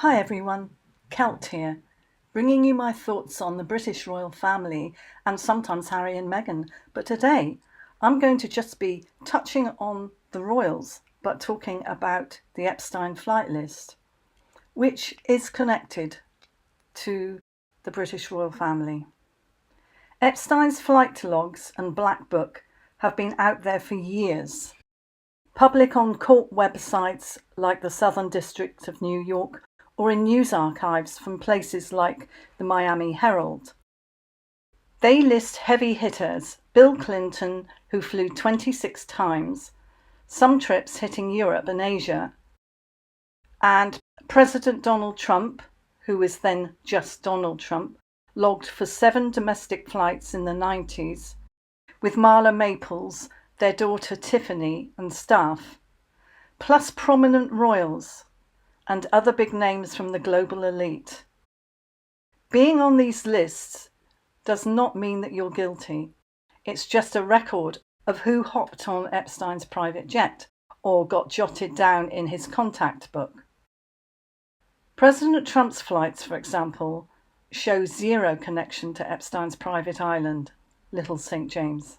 Hi everyone, Kelt here, bringing you my thoughts on the British royal family and sometimes Harry and Meghan. But today I'm going to just be touching on the royals, but talking about the Epstein flight list, which is connected to the British royal family. Epstein's flight logs and black book have been out there for years. Public on court websites like the Southern District of New York or in news archives from places like the Miami Herald. They list heavy hitters: Bill Clinton, who flew 26 times, some trips hitting Europe and Asia, and President Donald Trump, who was then just Donald Trump, logged for 7 domestic flights in the 90s, with Marla Maples, their daughter Tiffany, and staff, plus prominent royals and other big names from the global elite. Being on these lists does not mean that you're guilty. It's just a record of who hopped on Epstein's private jet or got jotted down in his contact book. President Trump's flights, for example, show zero connection to Epstein's private island, Little St. James.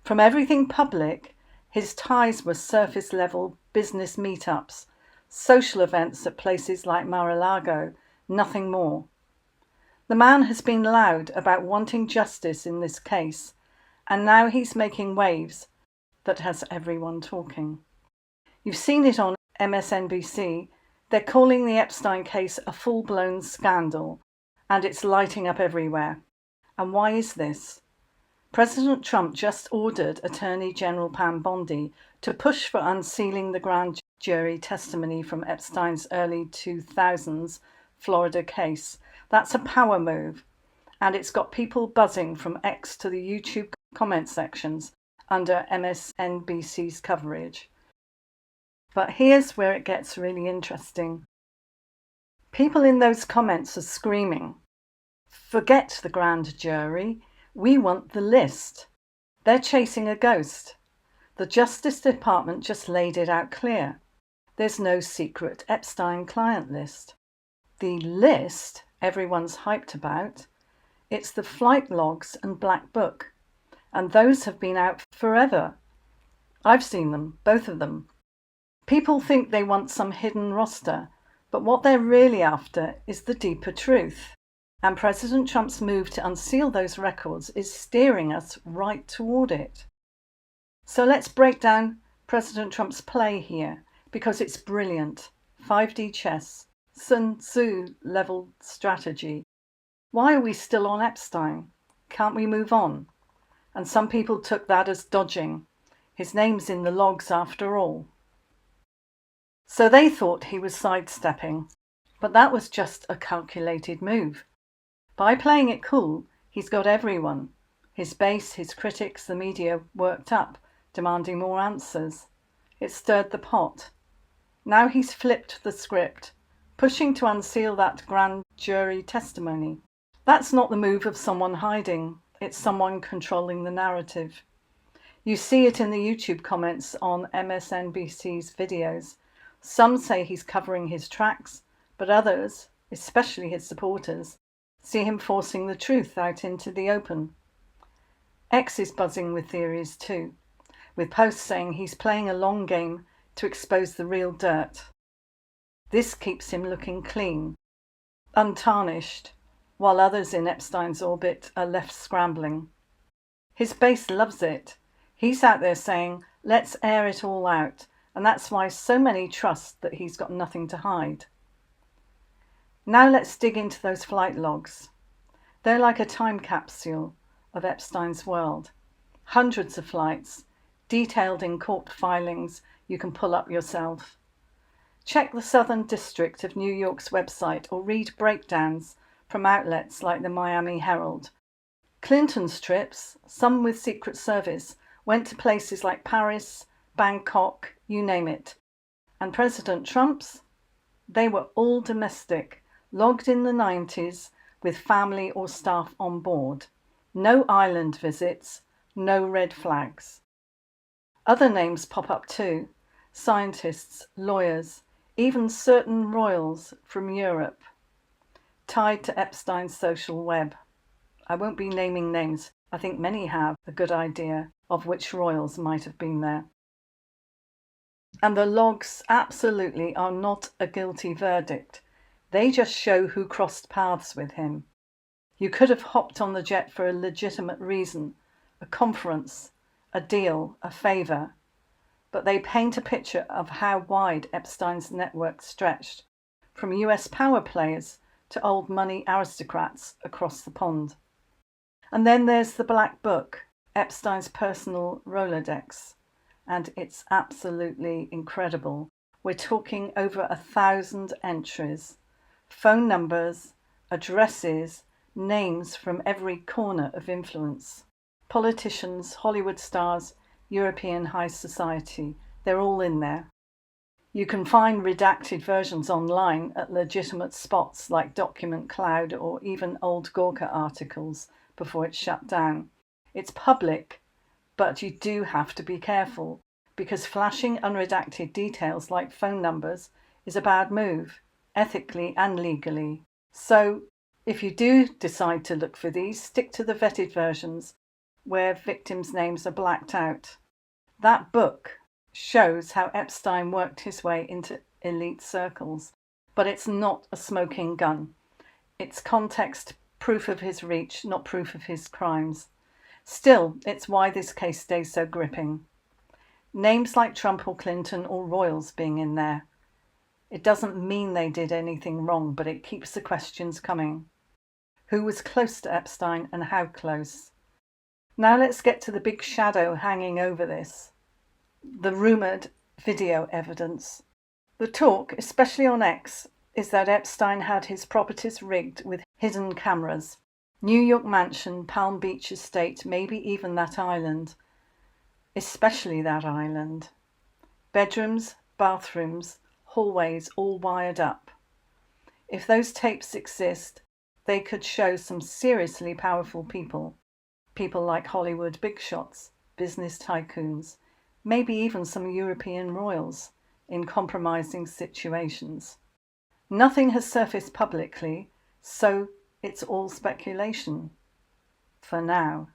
From everything public, his ties were surface-level business meetups, social events at places like Mar-a-Lago, nothing more. The man has been loud about wanting justice in this case, and now he's making waves that has everyone talking. You've seen it on MSNBC. They're calling the Epstein case a full-blown scandal, and it's lighting up everywhere. And why is this? President Trump just ordered Attorney General Pam Bondi to push for unsealing the grand jury testimony from Epstein's early 2000s Florida case. That's a power move, and it's got people buzzing from X to the YouTube comment sections under MSNBC's coverage. But here's where it gets really interesting. People in those comments are screaming, "Forget the grand jury, we want the list." They're chasing a ghost. The Justice Department just laid it out clear. There's no secret Epstein client list. The list everyone's hyped about, it's the flight logs and black book, and those have been out forever. I've seen them, both of them. People think they want some hidden roster, but what they're really after is the deeper truth. And President Trump's move to unseal those records is steering us right toward it. So let's break down President Trump's play here, because it's brilliant. 5D chess, Sun Tzu level strategy. Why are we still on Epstein? Can't we move on? And some people took that as dodging. His name's in the logs after all. So they thought he was sidestepping, but that was just a calculated move. By playing it cool, he's got everyone, his base, his critics, the media, worked up, demanding more answers. It stirred the pot. Now he's flipped the script, pushing to unseal that grand jury testimony. That's not the move of someone hiding, it's someone controlling the narrative. You see it in the YouTube comments on MSNBC's videos. Some say he's covering his tracks, but others, especially his supporters, see him forcing the truth out into the open. X is buzzing with theories too, with posts saying he's playing a long game to expose the real dirt. This keeps him looking clean, untarnished, while others in Epstein's orbit are left scrambling. His base loves it. He's out there saying, let's air it all out, and that's why so many trust that he's got nothing to hide. Now let's dig into those flight logs. They're like a time capsule of Epstein's world. Hundreds of flights, detailed in court filings you can pull up yourself. Check the Southern District of New York's website or read breakdowns from outlets like the Miami Herald. Clinton's trips, some with Secret Service, went to places like Paris, Bangkok, you name it. And President Trump's? They were all domestic, logged in the 90s with family or staff on board. No island visits, no red flags. Other names pop up too: scientists, lawyers, even certain royals from Europe tied to Epstein's social web. I won't be naming names. I think many have a good idea of which royals might have been there. And the logs absolutely are not a guilty verdict. They just show who crossed paths with him. You could have hopped on the jet for a legitimate reason, a conference, a deal, a favour. But they paint a picture of how wide Epstein's network stretched, from US power players to old money aristocrats across the pond. And then there's the Black Book, Epstein's personal Rolodex, and it's absolutely incredible. We're talking over 1,000 entries, phone numbers, addresses, names from every corner of influence. Politicians, Hollywood stars, European high society, they're all in there. You can find redacted versions online at legitimate spots like Document Cloud or even old Gawker articles before it's shut down. It's public, but you do have to be careful because flashing unredacted details like phone numbers is a bad move, ethically and legally. So if you do decide to look for these, stick to the vetted versions where victims' names are blacked out. That book shows how Epstein worked his way into elite circles, but it's not a smoking gun. It's context, proof of his reach, not proof of his crimes. Still, it's why this case stays so gripping. Names like Trump or Clinton or royals being in there. It doesn't mean they did anything wrong, but it keeps the questions coming. Who was close to Epstein and how close? Now let's get to the big shadow hanging over this. The rumoured video evidence. The talk, especially on X, is that Epstein had his properties rigged with hidden cameras. New York mansion, Palm Beach estate, maybe even that island. Especially that island. Bedrooms, bathrooms, hallways all wired up. If those tapes exist, they could show some seriously powerful people. People like Hollywood big shots, business tycoons, maybe even some European royals in compromising situations. Nothing has surfaced publicly, so it's all speculation. For now.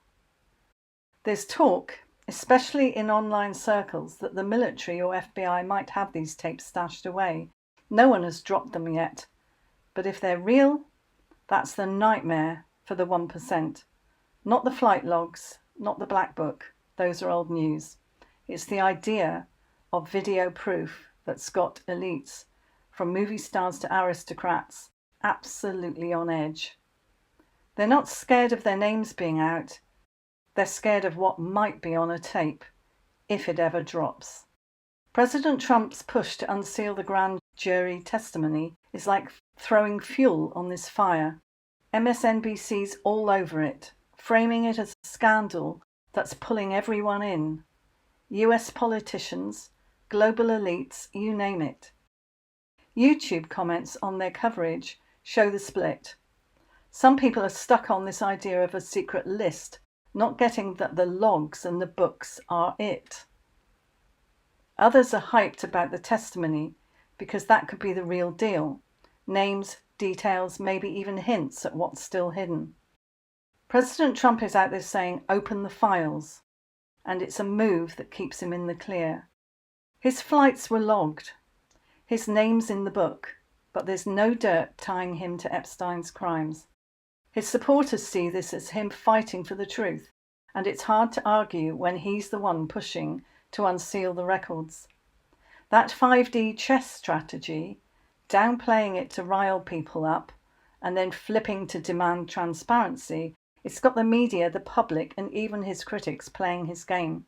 There's talk, especially in online circles, that the military or FBI might have these tapes stashed away. No one has dropped them yet. But if they're real, that's the nightmare for the 1%. Not the flight logs, not the Black Book. Those are old news. It's the idea of video proof that's got elites, from movie stars to aristocrats, absolutely on edge. They're not scared of their names being out. They're scared of what might be on a tape, if it ever drops. President Trump's push to unseal the grand jury testimony is like throwing fuel on this fire. MSNBC's all over it, framing it as a scandal that's pulling everyone in. US politicians, global elites, you name it. YouTube comments on their coverage show the split. Some people are stuck on this idea of a secret list, not getting that the logs and the books are it. Others are hyped about the testimony because that could be the real deal. Names, details, maybe even hints at what's still hidden. President Trump is out there saying, open the files, and it's a move that keeps him in the clear. His flights were logged, his name's in the book, but there's no dirt tying him to Epstein's crimes. His supporters see this as him fighting for the truth, and it's hard to argue when he's the one pushing to unseal the records. That 5D chess strategy, downplaying it to rile people up, and then flipping to demand transparency, it's got the media, the public, and even his critics playing his game.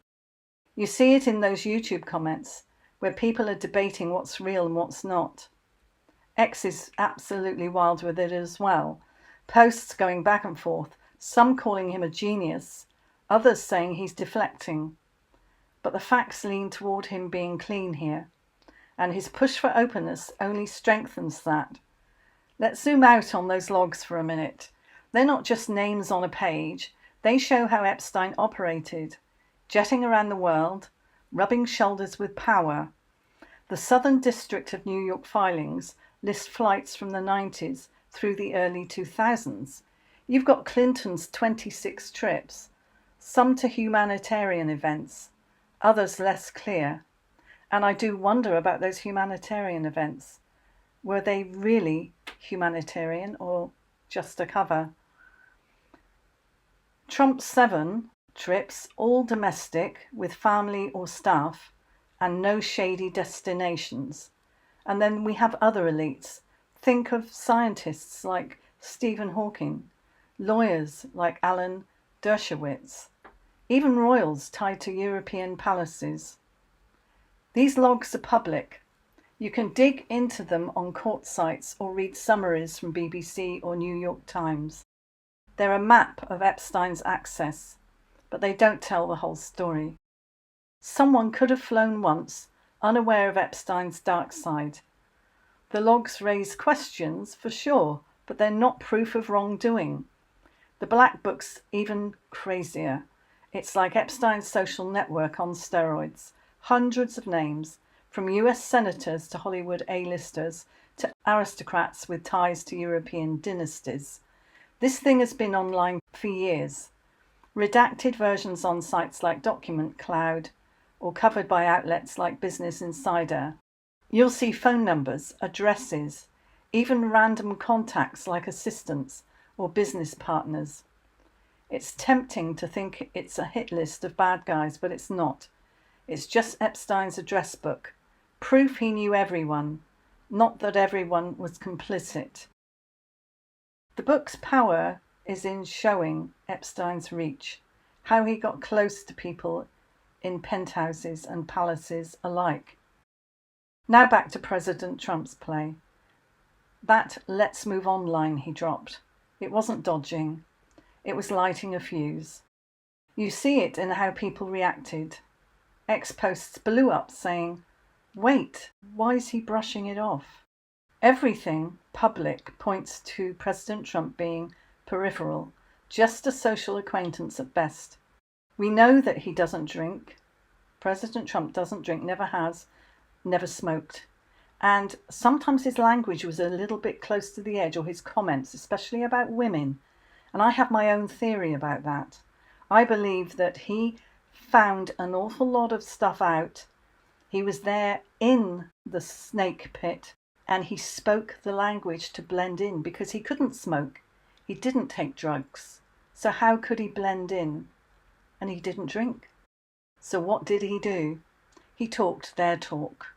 You see it in those YouTube comments, where people are debating what's real and what's not. X is absolutely wild with it as well. Posts going back and forth, some calling him a genius, others saying he's deflecting. But the facts lean toward him being clean here, and his push for openness only strengthens that. Let's zoom out on those logs for a minute. They're not just names on a page, they show how Epstein operated, jetting around the world, rubbing shoulders with power. The Southern District of New York filings list flights from the 90s through the early 2000s. You've got Clinton's 26 trips, some to humanitarian events, others less clear. And I do wonder about those humanitarian events. Were they really humanitarian or just a cover? Trump's 7 trips, all domestic with family or staff and no shady destinations. And then we have other elites. Think of scientists like Stephen Hawking, lawyers like Alan Dershowitz, even royals tied to European palaces. These logs are public. You can dig into them on court sites or read summaries from BBC or New York Times. They're a map of Epstein's access, but they don't tell the whole story. Someone could have flown once, unaware of Epstein's dark side. The logs raise questions, for sure, but they're not proof of wrongdoing. The Black Book's even crazier. It's like Epstein's social network on steroids. Hundreds of names, from US senators to Hollywood A-listers to aristocrats with ties to European dynasties. This thing has been online for years. Redacted versions on sites like Document Cloud or covered by outlets like Business Insider. You'll see phone numbers, addresses, even random contacts like assistants or business partners. It's tempting to think it's a hit list of bad guys, but it's not. It's just Epstein's address book. Proof he knew everyone, not that everyone was complicit. The book's power is in showing Epstein's reach, how he got close to people in penthouses and palaces alike. Now back to President Trump's play. That "let's move on" line he dropped. It wasn't dodging. It was lighting a fuse. You see it in how people reacted. Ex-posts blew up saying, "Wait, why is he brushing it off?" Everything public points to President Trump being peripheral, just a social acquaintance at best. We know that he doesn't drink. President Trump doesn't drink, never has, never smoked. And sometimes his language was a little bit close to the edge, or his comments, especially about women. And I have my own theory about that. I believe that he found an awful lot of stuff out. He was there in the snake pit and he spoke the language to blend in because he couldn't smoke. He didn't take drugs. So how could he blend in? And he didn't drink. So what did he do? He talked their talk.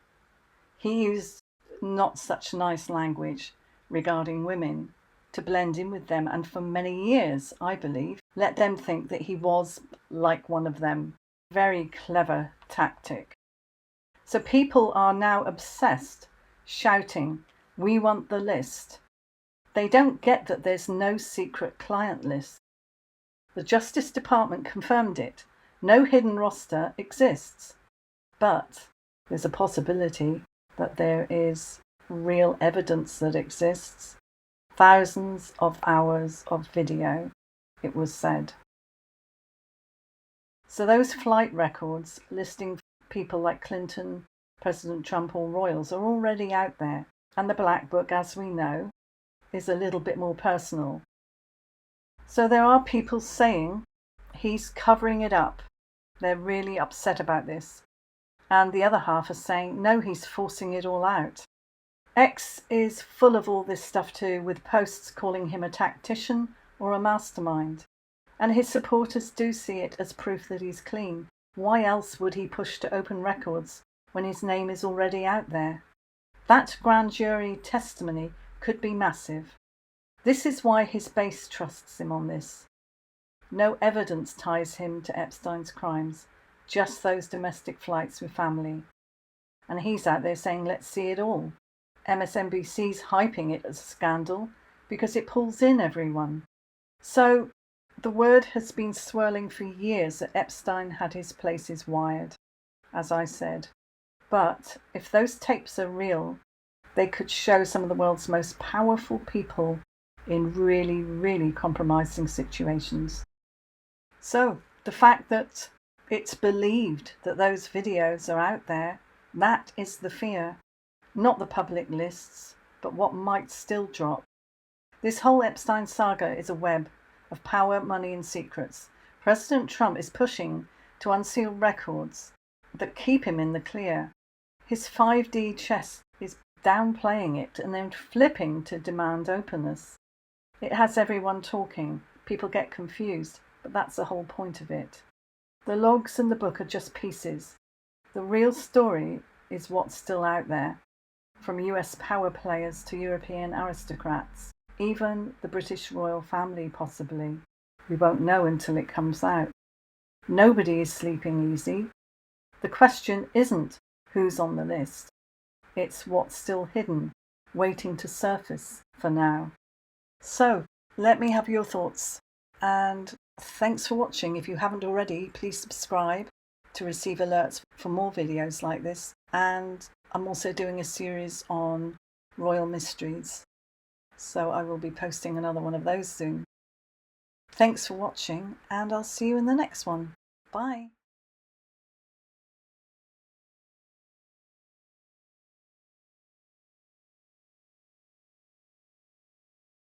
He used not such nice language regarding women to blend in with them, and for many years, I believe, let them think that he was like one of them. Very clever tactic. So people are now obsessed, shouting, "We want the list." They don't get that there's no secret client list. The Justice Department confirmed it. No hidden roster exists. But there's a possibility that there is real evidence that exists. Thousands of hours of video, it was said. So those flight records listing people like Clinton, President Trump or royals are already out there. And the Black Book, as we know, is a little bit more personal. So there are people saying he's covering it up. They're really upset about this. And the other half are saying, no, he's forcing it all out. X is full of all this stuff too, with posts calling him a tactician or a mastermind. And his supporters do see it as proof that he's clean. Why else would he push to open records when his name is already out there? That grand jury testimony could be massive. This is why his base trusts him on this. No evidence ties him to Epstein's crimes, just those domestic flights with family. And he's out there saying, let's see it all. MSNBC's hyping it as a scandal because it pulls in everyone. So the word has been swirling for years that Epstein had his places wired, as I said. But if those tapes are real, they could show some of the world's most powerful people in really, really compromising situations. So the fact that it's believed that those videos are out there That is the fear. Not the public lists, but what might still drop. This whole Epstein saga is a web of power, money, and secrets. President Trump is pushing to unseal records that keep him in the clear. His 5D chess is downplaying it and then flipping to demand openness. It has everyone talking. People get confused, but that's the whole point of it. The logs and the book are just pieces. The real story is what's still out there, from US power players to European aristocrats, even the British royal family possibly. We won't know until it comes out. Nobody is sleeping easy. The question isn't who's on the list. It's what's still hidden, waiting to surface for now. So, let me have your thoughts. And thanks for watching. If you haven't already, please subscribe to receive alerts for more videos like this. And I'm also doing a series on royal mysteries, so I will be posting another one of those soon. Thanks for watching, and I'll see you in the next one. Bye.